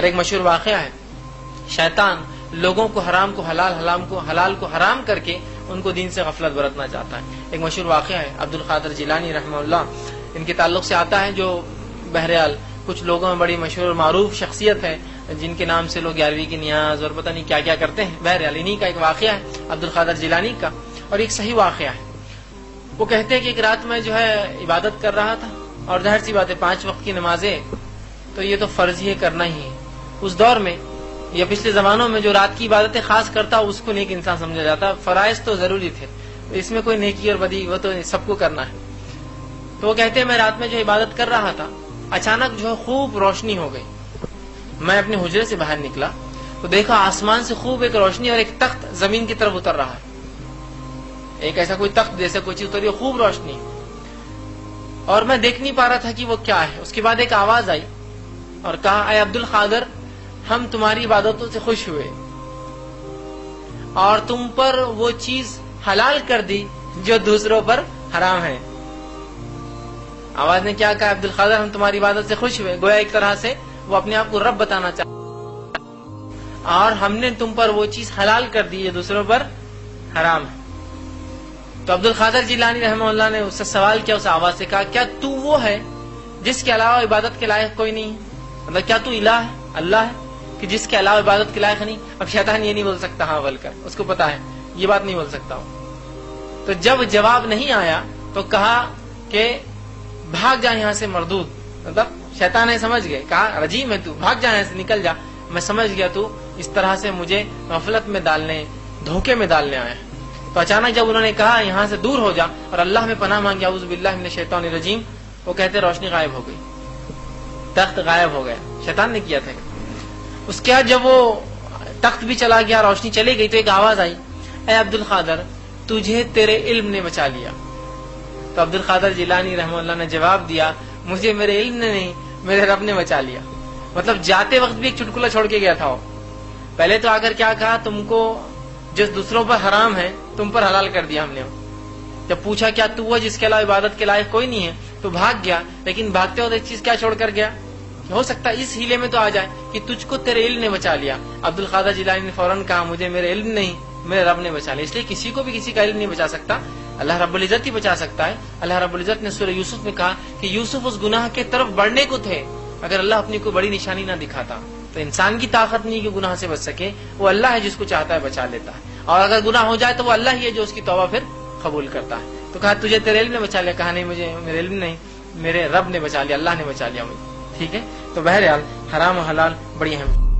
اور ایک مشہور واقعہ ہے، شیطان لوگوں کو حرام کو حلال، حلال کو حرام کر کے ان کو دین سے غفلت برتنا چاہتا ہے۔ ایک مشہور واقعہ ہے، عبد القادر جیلانی رحمہ اللہ، ان کے تعلق سے آتا ہے، جو بہرحال کچھ لوگوں میں بڑی مشہور اور معروف شخصیت ہے، جن کے نام سے لوگ 11ویں کی نیاز اور پتہ نہیں کیا کیا کرتے ہیں۔ بہرحال انہی کا ایک واقعہ ہے عبد القادر جیلانی کا، اور ایک صحیح واقعہ ہے۔ وہ کہتے ہیں کہ ایک رات میں جو ہے عبادت کر رہا تھا، اور ظاہر سی بات ہے 5 وقت کی نمازیں تو یہ تو فرض ہی کرنا ہی ہے۔ اس دور میں یا پچھلے زمانوں میں جو رات کی عبادتیں خاص کرتا اس کو نیک انسان سمجھا جاتا، فرائض تو ضروری تھے، اس میں کوئی نیکی اور بدی وہ تو سب کو کرنا ہے۔ تو وہ کہتے ہیں میں رات میں جو عبادت کر رہا تھا، اچانک جو ہے خوب روشنی ہو گئی۔ میں اپنے حجرے سے باہر نکلا تو دیکھا آسمان سے خوب ایک روشنی اور ایک تخت زمین کی طرف اتر رہا ہے، ایک ایسا کوئی تخت جیسے کوئی چیز اتری، خوب روشنی، اور میں دیکھ نہیں پا رہا تھا کہ وہ کیا ہے۔ اس کے بعد ایک آواز آئی اور کہا، اے عبد القادر، ہم تمہاری عبادتوں سے خوش ہوئے اور تم پر وہ چیز حلال کر دی جو دوسروں پر حرام ہے۔ آواز نے کیا کہا، عبد القادر ہم تمہاری عبادت سے خوش ہوئے، گویا ایک طرح سے وہ اپنے آپ کو رب بتانا چاہتا، اور ہم نے تم پر وہ چیز حلال کر دی جو دوسروں پر حرام ہے۔ تو عبد القادر جیلانی رحمہ اللہ نے اس سے سوال کیا، اس آواز سے کہا، کیا تو وہ ہے جس کے علاوہ عبادت کے لائق کوئی نہیں ہے؟ مطلب کیا تو الہ ہے، اللہ ہے کہ جس کے علاوہ عبادت کے لائق نہیں؟ اب شیطان یہ نہیں بول سکتا ہاں بول کر، اس کو پتا ہے یہ بات نہیں بول سکتا ہوں۔ تو جب جواب نہیں آیا تو کہا کہ بھاگ جا یہاں سے مردود، مطلب شیطان ہے سمجھ گئے، کہا رجیم ہے تو، بھاگ جا یہاں سے، نکل جا، میں سمجھ گیا تو اس طرح سے مجھے غفلت میں ڈالنے، دھوکے میں ڈالنے آیا ہے۔ تو اچانک جب انہوں نے کہا یہاں سے دور ہو جا اور اللہ میں پناہ مانگی، اعوذ باللہ من الشیطان الرجیم، وہ کہتے روشنی غائب ہو گئی، تخت غائب ہو گیا، شیطان نے کیا تھا۔ اس کے بعد جب وہ تخت بھی چلا گیا، روشنی چلی گئی، تو ایک آواز آئی، اے عبد القادر، تجھے تیرے علم نے بچا لیا۔ تو عبد القادر جیلانی رحمہ اللہ نے جواب دیا، مجھے میرے علم نے نہیں، میرے رب نے بچا لیا۔ مطلب جاتے وقت بھی ایک چٹکلا چھوڑ کے گیا تھا وہ، پہلے تو آ کر کیا کہا، تم کو جو دوسروں پر حرام ہے تم پر حلال کر دیا ہم نے۔ جب پوچھا کیا تو وہ جس کے علاوہ عبادت کے لائق کوئی نہیں ہے، تو بھاگ گیا، لیکن بھاگتے وقت ایک چیز کیا چھوڑ کر گیا، ہو سکتا ہے اس ہیلے میں تو آ جائے کہ تجھ کو تیرے علم نے بچا لیا۔ عبد القادر جیلانی نے فوراً کہا، مجھے میرے علم نہیں، میرے رب نے بچا لیا۔ اس لیے کسی کو بھی کسی کا علم نہیں بچا سکتا، اللہ رب العزت ہی بچا سکتا ہے۔ اللہ رب العزت نے سورہ یوسف میں کہا کہ یوسف اس گناہ کے طرف بڑھنے کو تھے، اگر اللہ اپنی کوئی بڑی نشانی نہ دکھاتا تو انسان کی طاقت نہیں کہ گناہ سے بچ سکے، وہ اللہ ہے جس کو چاہتا ہے بچا لیتا ہے، اور اگر گناہ ہو جائے تو وہ اللہ ہی ہے جو اس کی توبہ پھر قبول کرتا ہے۔ تو کہا تجھے تیرے علم نے بچا لیا، کہا نہیں مجھے میرے علم نہیں، میرے رب نے بچا لیا، اللہ نے بچا لیا مجھے۔ ٹھیک ہے، تو بہرحال حرام و حلال بڑی اہم